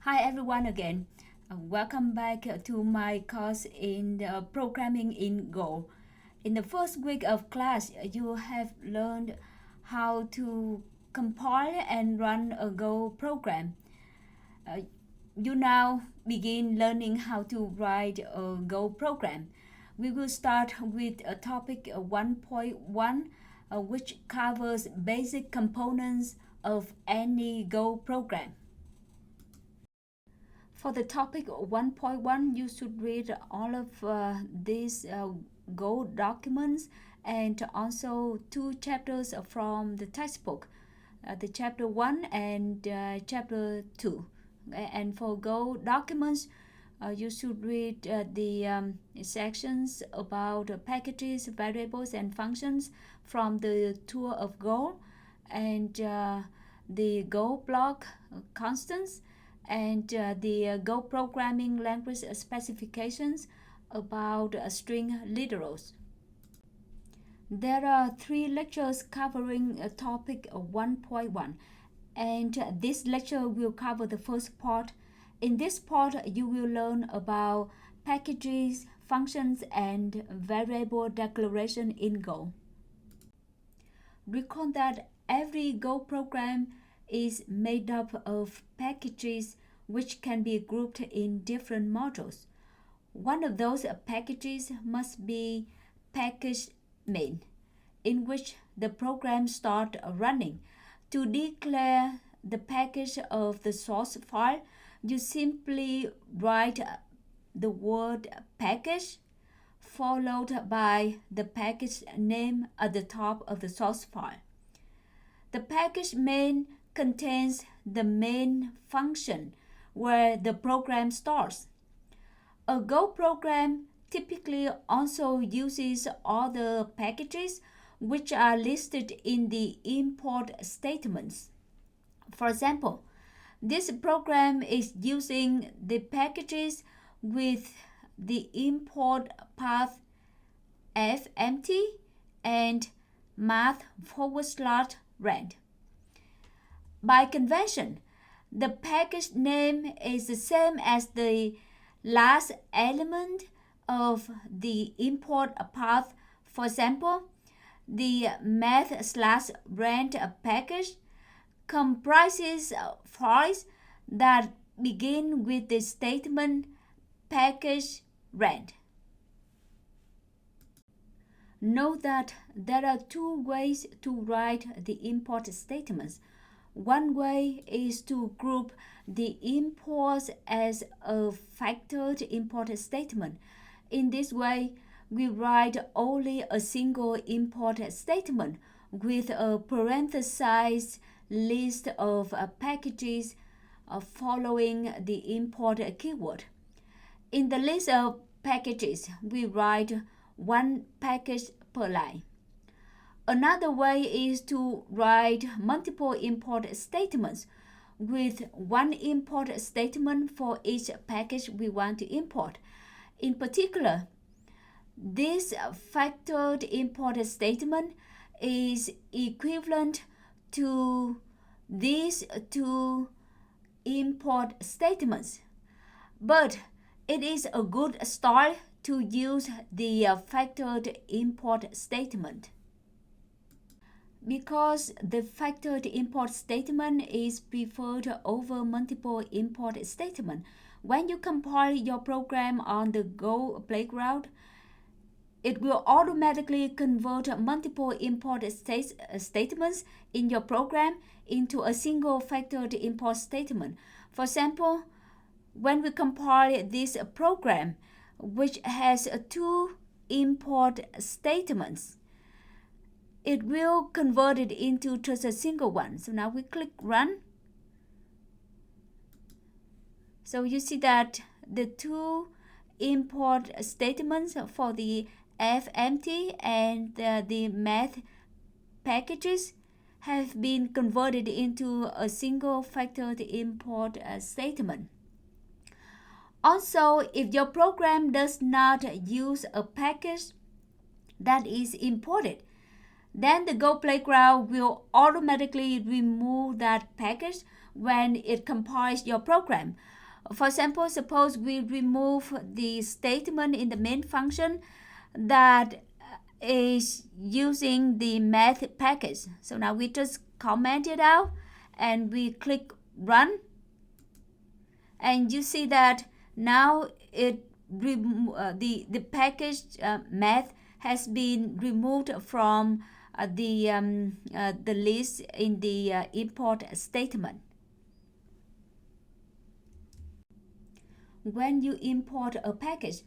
Hi everyone again. Welcome back to my course in programming in Go. In the first week of class, you have learned how to compile and run a Go program. Uh, you now begin learning how to write a Go program. We will start with a topic 1.1, which covers basic components of any Go program. For the topic 1.1, you should read all of these Go documents and also two chapters from the textbook, the chapter 1 and chapter 2. And for Go documents, you should read the sections about packages, variables, and functions from the tour of Go and the Go block constants and the Go programming language specifications about string literals. There are 3 lectures covering topic 1.1, and this lecture will cover the first part. In this part, you will learn about packages, functions, and variable declaration in Go. Recall that every Go program is made up of packages which can be grouped in different modules. One of those packages must be package main, in which the program starts running. To declare the package of the source file, you simply write the word package followed by the package name at the top of the source file. The package main contains the main function where the program starts. A Go program typically also uses other packages which are listed in the import statements. For example, this program is using the packages with the import path fempty and math/rand. By convention, the package name is the same as the last element of the import path. For example, the math/rand package comprises files that begin with the statement package rand. Note that there are 2 ways to write the import statements. One way is to group the imports as a factored import statement. In this way, we write only a single import statement with a parenthesized list of packages following the import keyword. In the list of packages, we write one package per line. Another way is to write multiple import statements with one import statement for each package we want to import. In particular, this factored import statement is equivalent to these 2 import statements, but it is a good start to use the factored import statement. Because the factored import statement is preferred over multiple import statement, when you compile your program on the Go playground, it will automatically convert multiple import statements in your program into a single factored import statement. For example, when we compile this program, which has 2 import statements, it will convert it into just a single one. So now we click run. So you see that the 2 import statements for the fempty and the math packages have been converted into a single factored import statement. Also, if your program does not use a package that is imported, then the Go playground will automatically remove that package when it compiles your program. For example, suppose we remove the statement in the main function that is using the math package. So now we just comment it out and we click run, and you see that now the package math has been removed from the list in the import statement. When you import a package,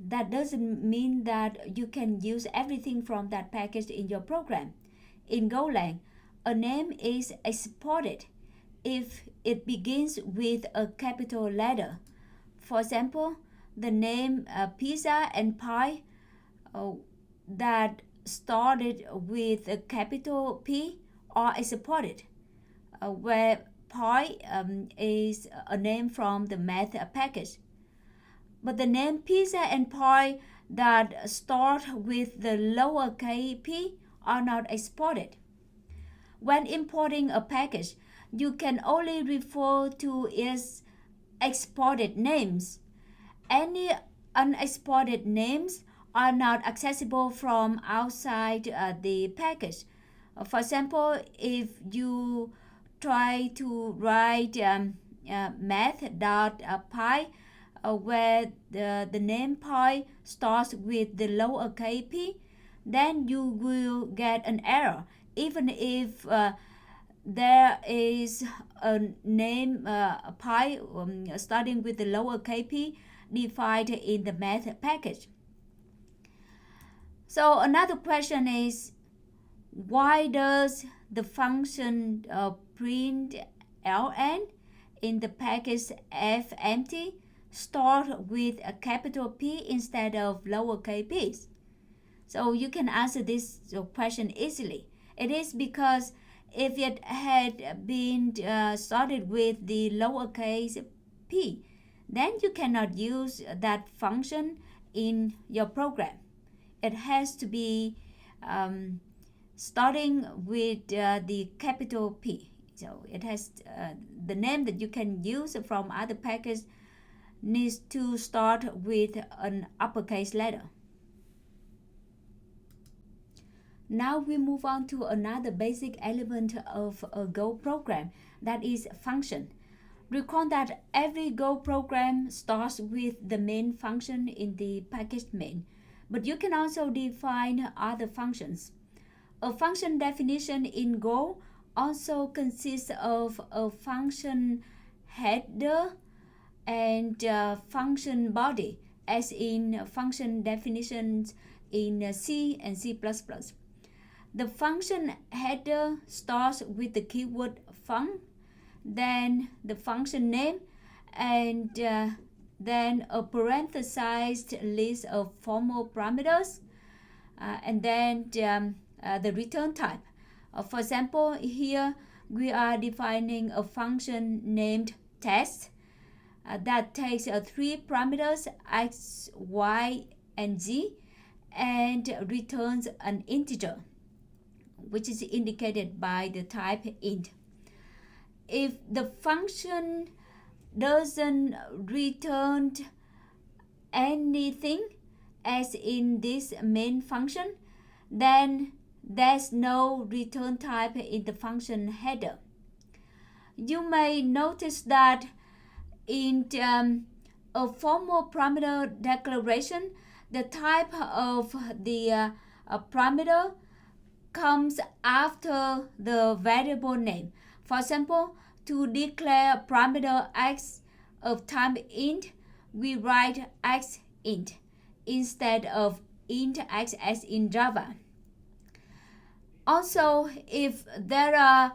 that doesn't mean that you can use everything from that package in your program. In Golang, a name is exported if it begins with a capital letter. For example, the name pizza and pie that started with a capital P are exported, where pie is a name from the math package. But the name pizza and pie that start with the lowercase p are not exported. When importing a package, you can only refer to its exported names. Any unexported names are not accessible from outside the package. For example, if you try to write math.py where the name pi starts with the lowercase p, then you will get an error even if there is a name pi starting with the lowercase p defined in the math package. So another question is, why does the function print ln in the package fempty start with a capital P instead of lowercase p's? So you can answer this question easily. It is because if it had been started with the lowercase p, then you cannot use that function in your program. It has to be starting with the capital P. So it has the name that you can use from other packages needs to start with an uppercase letter. Now we move on to another basic element of a Go program, that is function. Recall that every Go program starts with the main function in the package main, but you can also define other functions. A function definition in Go also consists of a function header and function body, as in function definitions in C and C++. The function header starts with the keyword func, then the function name, and then a parenthesized list of formal parameters, and then the return type. For example, here we are defining a function named test that takes 3 parameters x, y, and z, and returns an integer, which is indicated by the type int. If the function doesn't return anything, as in this main function, then there's no return type in the function header. You may notice that in a formal parameter declaration, the type of the parameter comes after the variable name. For example, to declare parameter x of type int, we write x int instead of int x as in Java. Also, if there are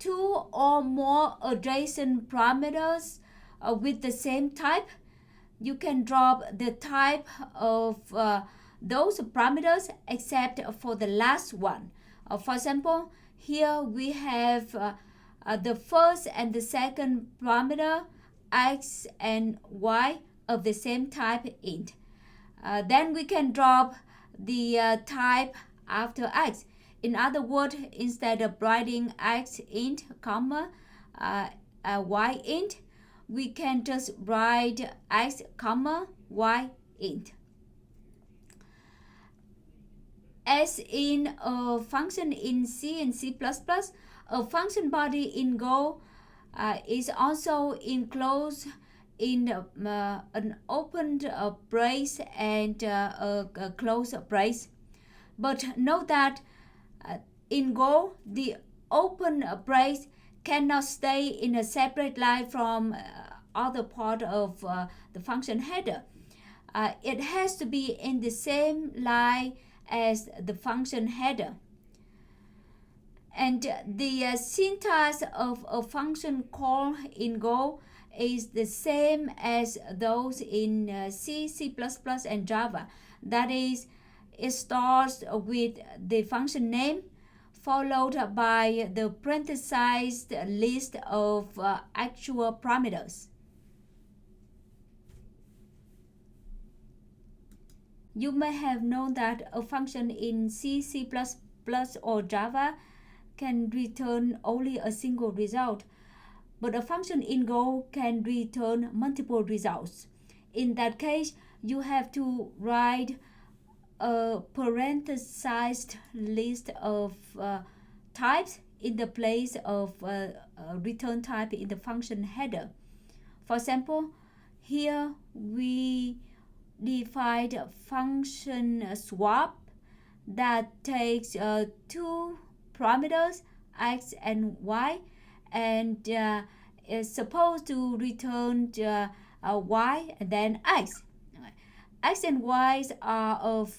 2 or more adjacent parameters with the same type, you can drop the type of those parameters except for the last one. For example, here we have the first and the second parameter x and y of the same type int. Then we can drop the type after x. In other words, instead of writing x int, comma, y int, we can just write x comma y int. As in a function in C and C++, a function body in Go is also enclosed in an open brace and a closed brace. But note that in Go, the open brace cannot stay in a separate line from other part of the function header. It has to be in the same line as the function header. And the syntax of a function call in Go is the same as those in C, C++, and Java. That is, it starts with the function name followed by the parenthesized list of actual parameters. You may have known that a function in C, C++, or Java can return only a single result, but a function in Go can return multiple results. In that case, you have to write a parenthesized list of types in the place of return type in the function header. For example, here we defined a function swap that takes two parameters x and y, and is supposed to return y and then x. X and y are of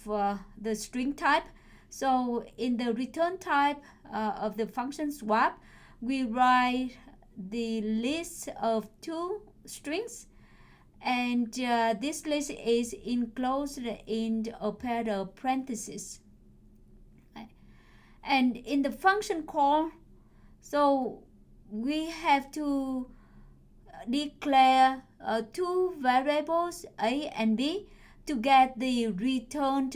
the string type, so in the return type of the function swap, we write the list of two strings, and this list is enclosed in a pair of parentheses. And in the function call, so we have to declare two variables a and b to get the returned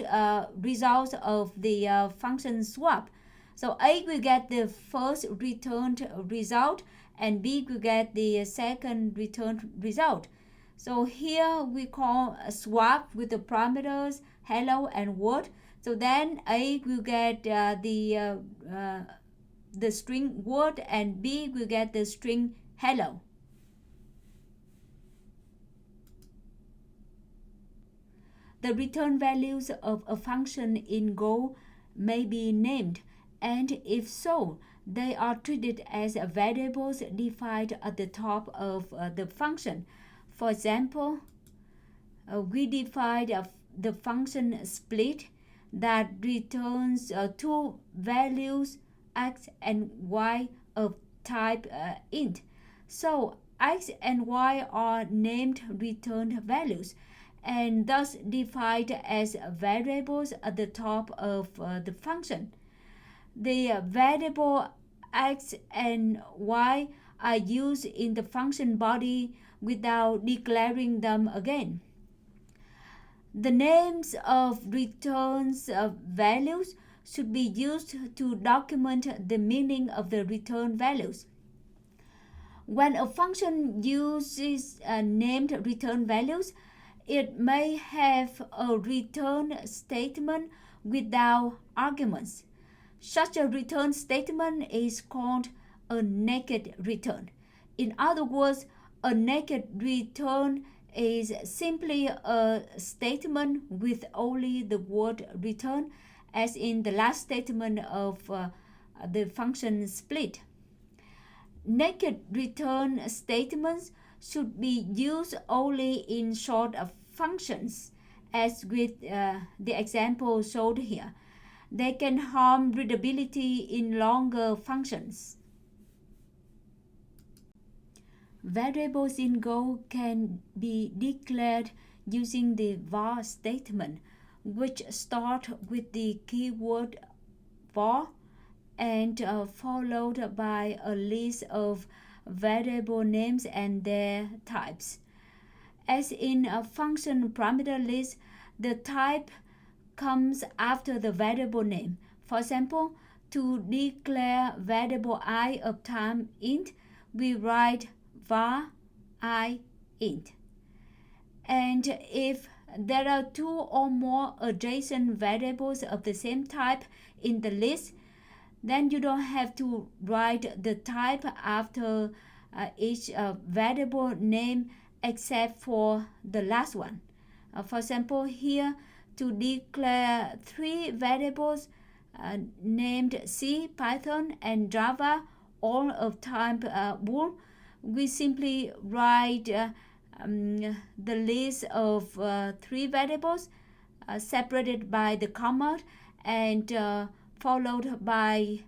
results of the function swap. So a will get the first returned result and b will get the second returned result. So here we call a swap with the parameters hello and world. So then a will get the string word and b will get the string hello. The return values of a function in Go may be named, and if so, they are treated as variables defined at the top of the function. For example, we defined the function split that returns two values x and y of type int. So x and y are named return values and thus defined as variables at the top of the function. The variable x and y are used in the function body without declaring them again. The names of returns values should be used to document the meaning of the return values. When a function uses named return values, it may have a return statement without arguments. Such a return statement is called a naked return. In other words, a naked return is simply a statement with only the word return, as in the last statement of the function split. Naked return statements should be used only in short functions, as with the example showed here. They can harm readability in longer functions. Variables in Go can be declared using the var statement, which start with the keyword var and followed by a list of variable names and their types. As in a function parameter list, the type comes after the variable name. For example, to declare variable I of time int, we write var I int. And if there are two or more adjacent variables of the same type in the list, then you don't have to write the type after each variable name except for the last one. For example, here to declare three variables named C, Python, and Java, all of type bool, we simply write the list of three variables separated by the comma and followed by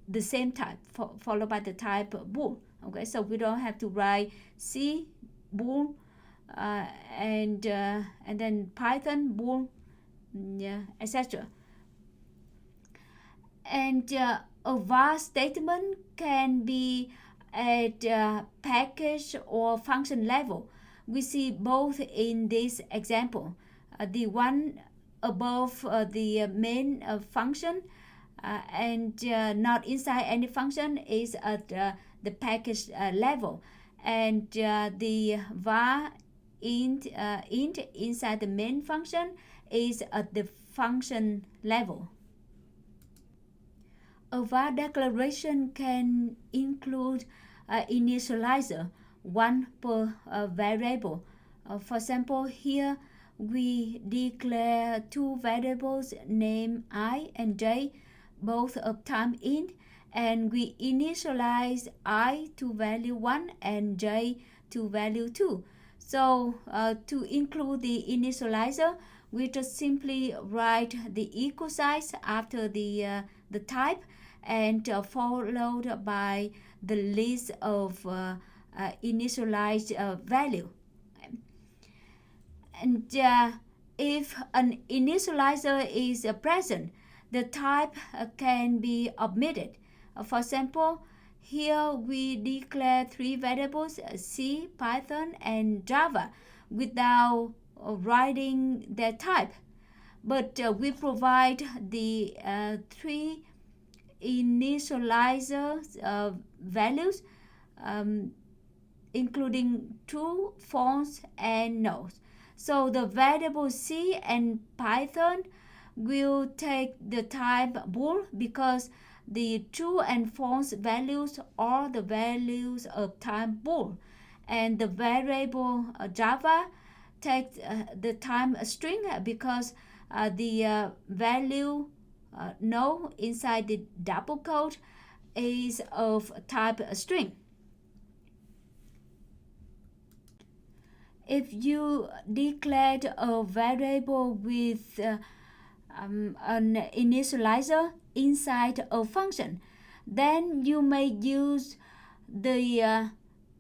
the same type, followed by the type bool. Okay, so we don't have to write C bool and then Python bool, yeah, etc. And a var statement can be at package or function level. We see both in this example. The one above the main function and not inside any function is at the package level, and the var int inside the main function is at the function level. A var declaration can include initializer, one per variable. For example, here we declare two variables named I and J, both of time int, and we initialize I to value 1 and J to value 2. So to include the initializer, we just simply write the equal sign after the type and followed by the list of initialized value. And if an initializer is present, the type can be omitted. For example, here we declare three variables, C, Python, and Java, without writing their type. But we provide the three initializer values, including true, false, and no. So the variable C and Python will take the type bool because the true and false values are the values of type bool, and the variable Java takes the type string because the value no inside the double quote is of type string. If you declared a variable with an initializer inside a function, then you may use the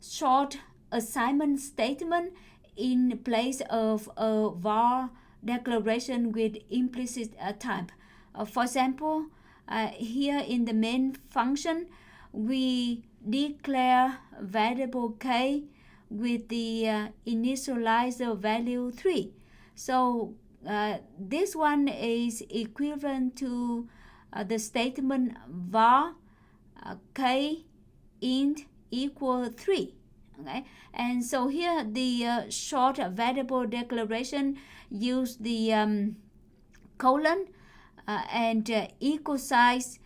short assignment statement in place of a var declaration with implicit type. For example, here in the main function, we declare variable k with the initializer value 3. So this one is equivalent to the statement var k int equal 3. Okay, and so here the short variable declaration use the colon and equal signs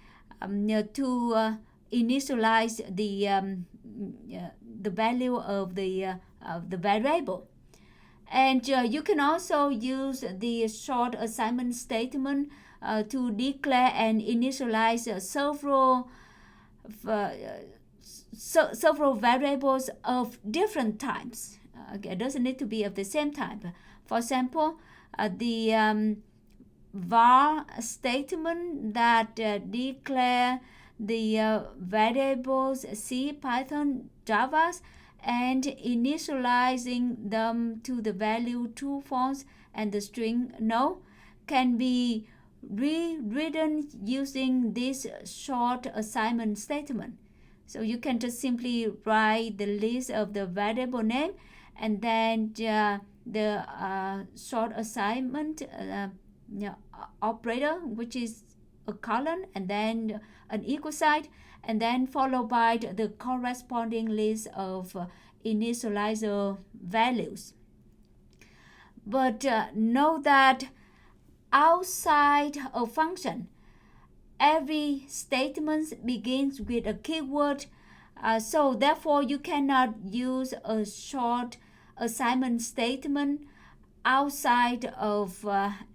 to initialize the value of the variable. And you can also use the short assignment statement to declare and initialize several variables of different types. Okay, it doesn't need to be of the same type. For example, the var statement that declare the variables C, Python, Java, and initializing them to the value true, false, and the string no can be rewritten using this short assignment statement. So you can just simply write the list of the variable name and then the short assignment operator, which is a colon and then an equal sign, and then followed by the corresponding list of initializer values. But note that outside a function, every statement begins with a keyword, so therefore you cannot use a short assignment statement outside of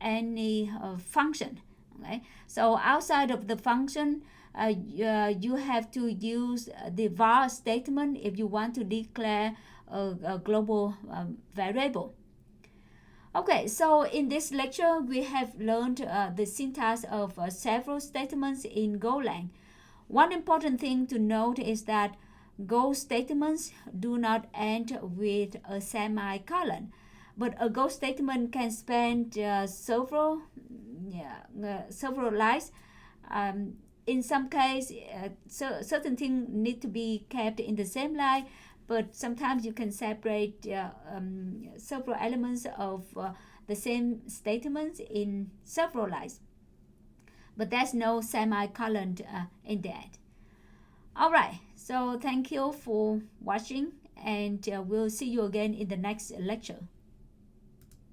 any function. Okay? So outside of the function, you have to use the var statement if you want to declare a global variable. Okay, so in this lecture, we have learned the syntax of several statements in Golang. One important thing to note is that Go statements do not end with a semicolon, but a Go statement can span several lines. In some cases, certain things need to be kept in the same line, but sometimes you can separate several elements of the same statements in several lines. But there's no semicolon in the end. Alright, so thank you for watching, and we'll see you again in the next lecture.